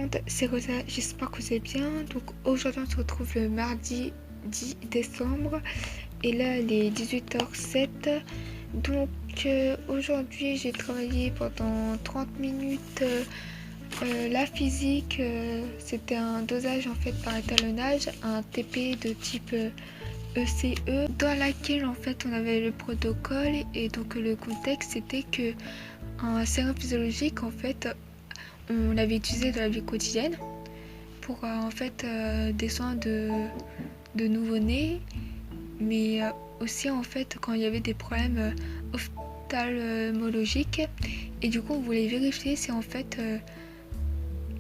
monde, c'est Rosa, j'espère que vous allez bien. Donc aujourd'hui on se retrouve le mardi 10 décembre et là il est 18h07. Donc aujourd'hui j'ai travaillé pendant 30 minutes la physique, c'était un dosage en fait par étalonnage, un TP de type ECE dans laquelle en fait on avait le protocole et donc le contexte c'était que un sérum physiologique en fait on l'avait utilisé dans la vie quotidienne pour en fait des soins de nouveau-né, mais aussi en fait quand il y avait des problèmes ophtalmologiques et du coup on voulait vérifier si en fait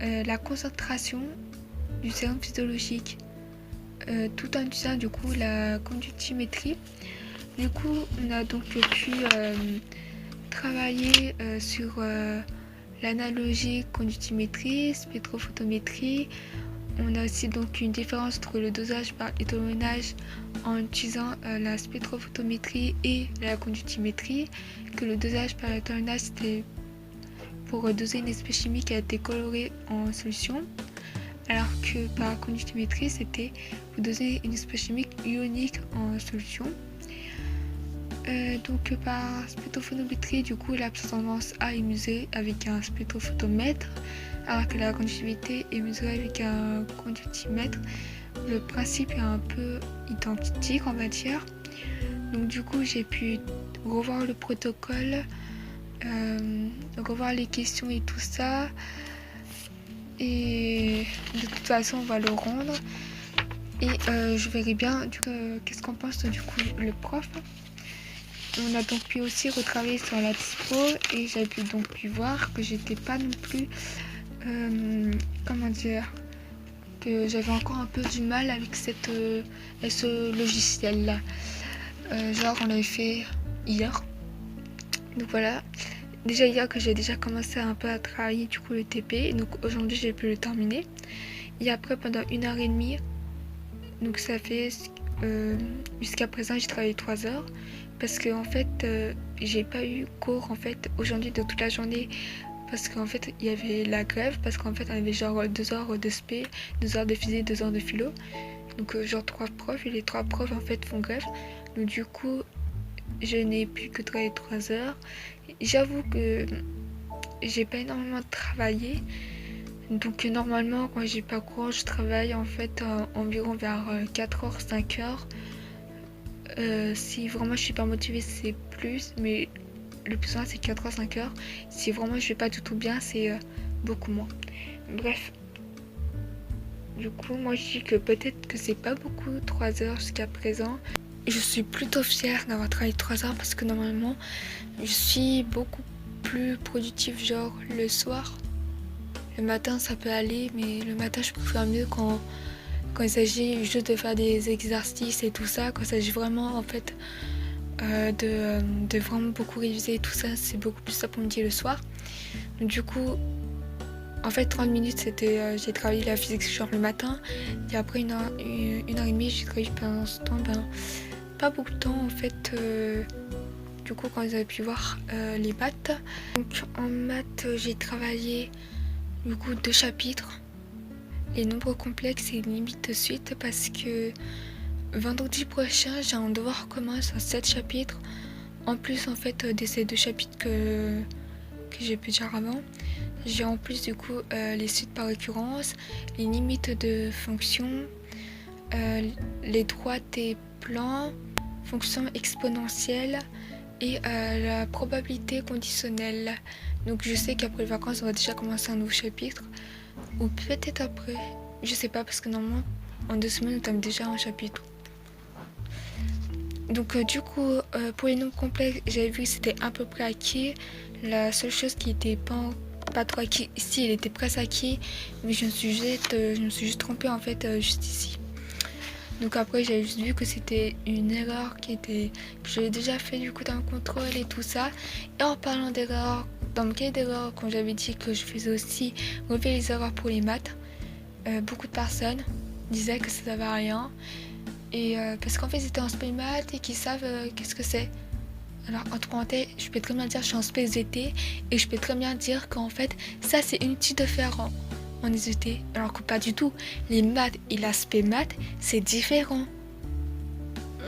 la concentration du sérum physiologique tout en utilisant du coup la conductimétrie. Du coup on a donc pu travailler sur l'analogie conductimétrie, spectrophotométrie. On a aussi donc une différence entre le dosage par étalonnage en utilisant la spectrophotométrie et la conductimétrie, que le dosage par étalonnage c'était pour doser une espèce chimique qui a été colorée en solution, alors que par conductimétrie c'était pour doser une espèce chimique ionique en solution. Donc par spectrophotométrie, du coup la tendance A est mesurée avec un spectrophotomètre, alors que la conductivité est mesurée avec un conductimètre. Le principe est un peu identique on va dire. Donc du coup j'ai pu revoir le protocole, revoir les questions et tout ça, et de toute façon on va le rendre et je verrai bien du coup qu'est-ce qu'en pense du coup le prof. On a donc pu aussi retravailler sur la dispo et j'avais donc pu voir que j'étais pas non plus comment dire, que j'avais encore un peu du mal avec ce logiciel là, genre on l'avait fait hier, donc voilà, déjà hier que j'ai déjà commencé un peu à travailler du coup le TP, donc aujourd'hui j'ai pu le terminer et après pendant 1h30, donc ça fait jusqu'à présent j'ai travaillé 3 heures parce que en fait j'ai pas eu cours en fait aujourd'hui de toute la journée parce qu'en fait il y avait la grève, parce qu'en fait on avait genre 2 heures de spé, 2 heures de physique, 2 heures de philo, donc genre 3 profs et les 3 profs en fait font grève, donc du coup je n'ai pu que travailler 3 heures. J'avoue que j'ai pas énormément travaillé, donc normalement quand j'ai pas cours je travaille en fait environ vers 4h, 5h. Si vraiment je suis pas motivée c'est plus, mais le plus souvent c'est 4h, 5h. Si vraiment je vais pas du tout bien c'est beaucoup moins. Bref, du coup moi je dis que peut-être que c'est pas beaucoup 3 heures jusqu'à présent. Je suis plutôt fière d'avoir travaillé 3 heures parce que normalement je suis beaucoup plus productive genre le soir. Le matin ça peut aller, mais le matin je préfère mieux quand il s'agit juste de faire des exercices et tout ça, quand il s'agit vraiment en fait de vraiment beaucoup réviser et tout ça, c'est beaucoup plus après-midi le soir. Donc du coup en fait 30 minutes c'était j'ai travaillé la physique genre le matin et après une heure et demie j'ai travaillé pendant ce temps, pas beaucoup de temps en fait. Du coup quand vous avez pu voir les maths, donc en maths j'ai travaillé du coup 2 chapitres, les nombres complexes et limites de suite, parce que vendredi prochain j'ai un devoir commun sur 7 chapitres en plus en fait de ces 2 chapitres que j'ai pu dire avant. J'ai en plus du coup les suites par récurrence, les limites de fonctions, les droites et plans, fonctions exponentielles et la probabilité conditionnelle. Donc je sais qu'après les vacances on va déjà commencer un nouveau chapitre, ou peut-être après, je sais pas, parce que normalement en 2 semaines on a déjà un chapitre. Donc du coup pour les nombres complexes j'avais vu que c'était à peu près acquis. La seule chose qui était pas trop acquis ici, il était presque acquis, mais je me suis juste trompée en fait juste ici. Donc après j'avais juste vu que c'était une erreur que j'avais déjà fait du coup dans le contrôle et tout ça. Et en parlant d'erreurs, dans le cas d'erreurs, quand j'avais dit que je faisais aussi relever les erreurs pour les maths, beaucoup de personnes disaient que ça servait à rien. Et parce qu'en fait c'était en spé maths et qu'ils savent qu'est-ce que c'est. Alors entre parenthèses, je peux très bien dire que je suis en spé ZT et je peux très bien dire qu'en fait ça c'est inutile de faire en en SVT, alors que pas du tout. Les maths et l'aspect maths, c'est différent.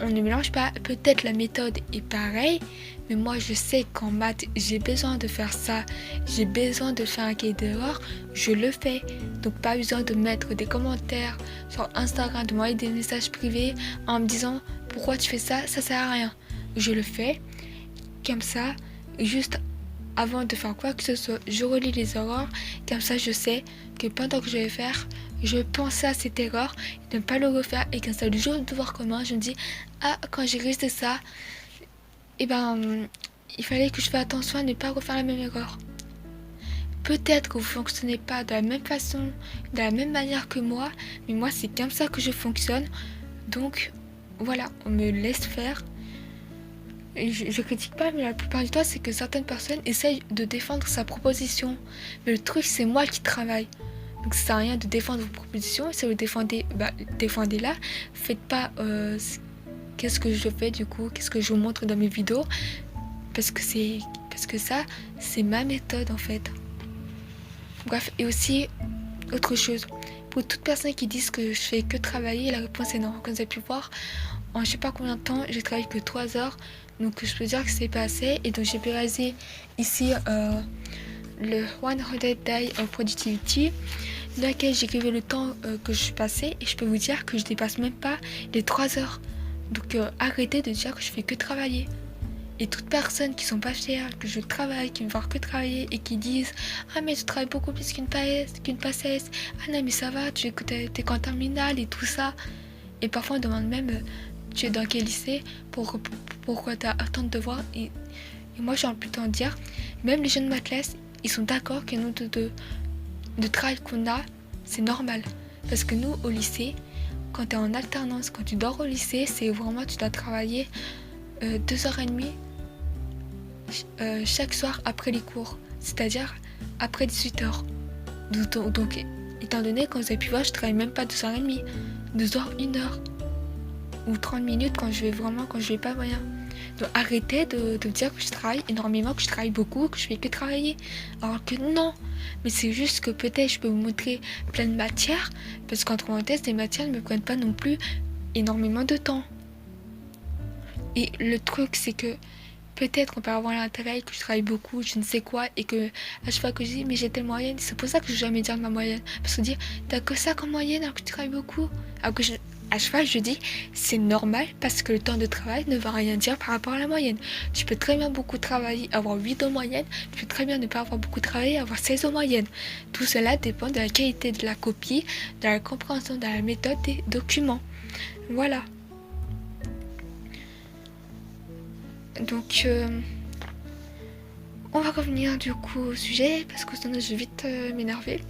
On ne mélange pas. Peut-être la méthode est pareille, mais moi je sais qu'en maths, j'ai besoin de faire ça, j'ai besoin de faire un cahier d'erreur, je le fais. Donc pas besoin de mettre des commentaires sur Instagram, de m'envoyer des messages privés en me disant pourquoi tu fais ça, ça sert à rien. Je le fais comme ça, juste avant de faire quoi que ce soit, je relis les erreurs, comme ça je sais que pendant que je vais faire, je pense à cette erreur, de ne pas le refaire, et comme ça le jour du devoir commun, je me dis ah, quand j'ai réussi ça, il fallait que je fasse attention à ne pas refaire la même erreur. Peut-être que vous ne fonctionnez pas de la même façon, de la même manière que moi, mais moi c'est comme ça que je fonctionne, donc voilà, on me laisse faire. Je critique pas, mais la plupart du temps, c'est que certaines personnes essayent de défendre sa proposition. Mais le truc, c'est moi qui travaille. Donc ça sert à rien de défendre vos propositions. Si vous défendez, défendez-la. Faites pas qu'est-ce que je fais du coup, qu'est-ce que je vous montre dans mes vidéos. Parce que ça, c'est ma méthode en fait. Bref, et aussi, autre chose. Pour toutes personnes qui disent que je fais que travailler, la réponse est non. Comme vous avez pu voir, en je sais pas combien de temps, j'ai travaillé que 3 heures. Donc je peux dire que c'est pas assez. Et donc j'ai pu réaliser ici le 100 Day of Productivity, dans lequel j'ai écrit le temps que je suis passée. Et je peux vous dire que je dépasse même pas les 3 heures. Donc arrêtez de dire que je fais que travailler. Et toutes personnes qui sont pas fières que je travaille, qui ne voient que travailler et qui disent ah mais tu travailles beaucoup plus qu'une passesse, ah non mais ça va, tu t'es qu'en terminale et tout ça. Et parfois on demande même tu es dans quel lycée, pourquoi tu as autant de devoirs, et moi j'ai envie de dire, même les jeunes de ma classe, ils sont d'accord que nous de travail qu'on a, c'est normal. Parce que nous au lycée, quand tu es en alternance, quand tu dors au lycée, c'est vraiment tu dois travailler 2h30 chaque soir après les cours, c'est-à-dire après 18h. Donc étant donné, quand vous avez pu voir, je travaille même pas 2h30, 2h, 1h. Ou 30 minutes quand je vais pas moyen. Donc arrêtez de dire que je travaille énormément, que je travaille beaucoup, que je fais que travailler. Alors que non. Mais c'est juste que peut-être je peux vous montrer plein de matières, parce qu'entre parenthèses, des matières ne me prennent pas non plus énormément de temps. Et le truc, c'est que peut-être qu'on peut avoir l'intérêt que je travaille beaucoup, je ne sais quoi, et que à chaque fois que je dis mais j'ai telle moyenne, c'est pour ça que je ne vais jamais dire ma moyenne. Parce que dire t'as que ça comme moyenne alors que tu travailles beaucoup. Alors que à chaque fois je dis c'est normal parce que le temps de travail ne va rien dire par rapport à la moyenne. Tu peux très bien beaucoup travailler, avoir 8 de moyenne, tu peux très bien ne pas avoir beaucoup travaillé, avoir 16 de moyenne. Tout cela dépend de la qualité de la copie, de la compréhension de la méthode des documents. Voilà. Donc on va revenir du coup au sujet parce que sinon je vais vite m'énerver.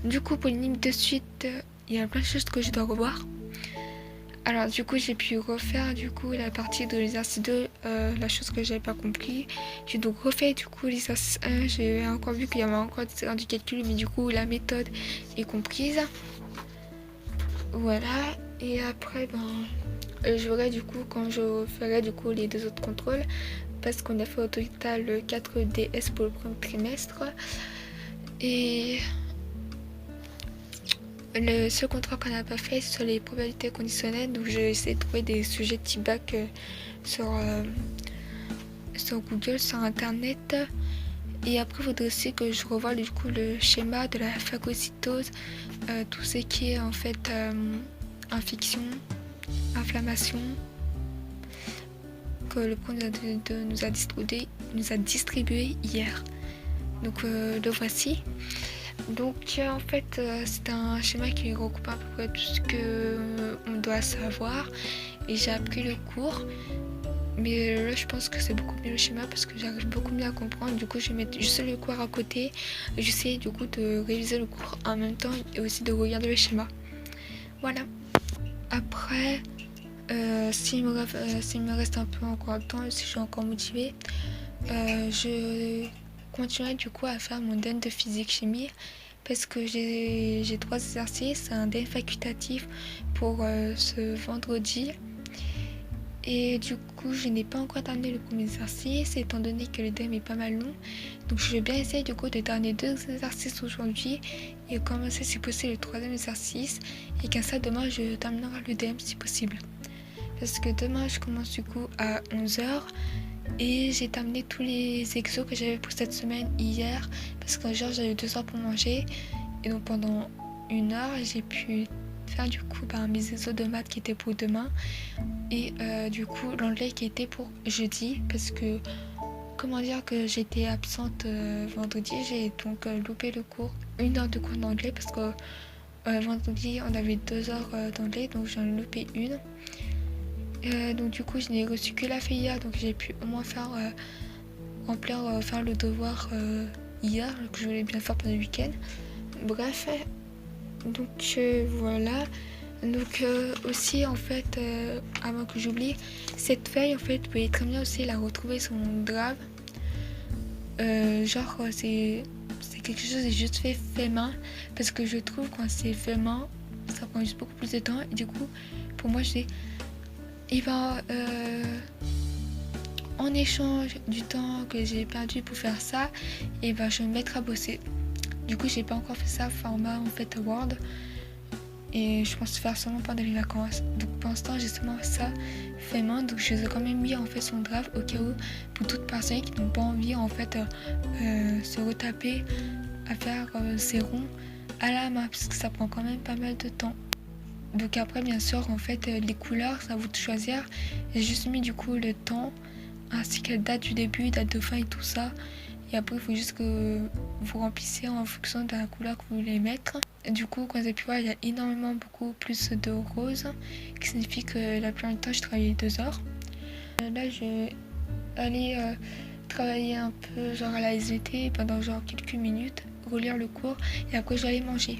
Du coup pour une ligne de suite, il y a plein de choses que je dois revoir. Alors du coup j'ai pu refaire du coup la partie de l'exercice 2, la chose que j'avais pas compris. J'ai donc refait du coup l'exercice 1, j'ai encore vu qu'il y avait encore du calcul, mais du coup la méthode est comprise. Voilà, et après je verrai du coup quand je ferai du coup les 2 autres contrôles, parce qu'on a fait au total 4 DS pour le premier trimestre. Et le seul contrôle qu'on n'a pas fait, c'est sur les probabilités conditionnelles. Donc j'ai essayé de trouver des sujets de type bac sur Google, sur internet. Et après il faudrait aussi que je revoie du coup le schéma de la phagocytose, tout ce qui est en fait infection, inflammation, que le prof nous a distribué hier. Donc le voici. Donc en fait c'est un schéma qui regroupe à peu près tout ce que on doit savoir, et j'ai appris le cours, mais là je pense que c'est beaucoup mieux le schéma parce que j'arrive beaucoup mieux à comprendre. Du coup je vais mettre juste le cours à côté, j'essaie du coup de réviser le cours en même temps et aussi de regarder le schéma. Voilà. Après s'il me reste un peu encore de temps et si je suis encore motivée, je continuerai du coup à faire mon DEN de physique chimie, parce que j'ai 3 exercices, un DEN facultatif pour ce vendredi, Et du coup, je n'ai pas encore terminé le premier exercice, étant donné que le DM est pas mal long. Donc je vais bien essayer du coup de terminer 2 exercices aujourd'hui et commencer si possible le troisième exercice. Et qu'à ça, demain, je terminerai le DM si possible. Parce que demain, je commence du coup à 11h. Et j'ai terminé tous les exos que j'avais pour cette semaine hier. Parce qu'un jour, j'avais 2 heures pour manger. Et donc pendant 1 heure, j'ai pu faire du coup mes exos de maths qui étaient pour demain. Et du coup l'anglais qui était pour jeudi. Parce que comment dire que j'étais absente vendredi. J'ai donc loupé le cours. 1 heure de cours d'anglais parce que vendredi on avait 2 heures d'anglais. Donc j'en ai loupé une. Donc du coup je n'ai reçu que la feuille hier. Donc j'ai pu au moins faire faire le devoir hier. Que je voulais bien faire pendant le week-end. Bref, donc voilà. Donc aussi en fait, avant que j'oublie, cette feuille en fait, vous pouvez très bien aussi la retrouver sur mon Drive. C'est quelque chose de juste fait main. Parce que je trouve quand c'est fait main, ça prend juste beaucoup plus de temps. Et du coup, pour moi, je dis, en échange du temps que j'ai perdu pour faire ça, je vais me mettre à bosser. Du coup, j'ai pas encore fait ça format en fait Word. Et je pense faire seulement pendant les vacances. Donc pour l'instant, j'ai seulement ça fait main. Donc je les ai quand même mis en fait sur le Drive au cas où pour toutes personnes qui n'ont pas envie en fait se retaper à faire ces ronds à la main parce que ça prend quand même pas mal de temps. Donc après bien sûr en fait les couleurs c'est à vous de choisir. J'ai juste mis du coup le temps ainsi que la date du début, date de fin et tout ça. Et après il faut juste que vous remplissez en fonction de la couleur que vous voulez mettre. Et du coup comme vous avez pu voir il y a énormément beaucoup plus de rose qui signifie que la plupart du temps je travaille 2 heures. Là je vais aller travailler un peu genre à la SVT pendant genre quelques minutes, relire le cours et après je vais aller manger.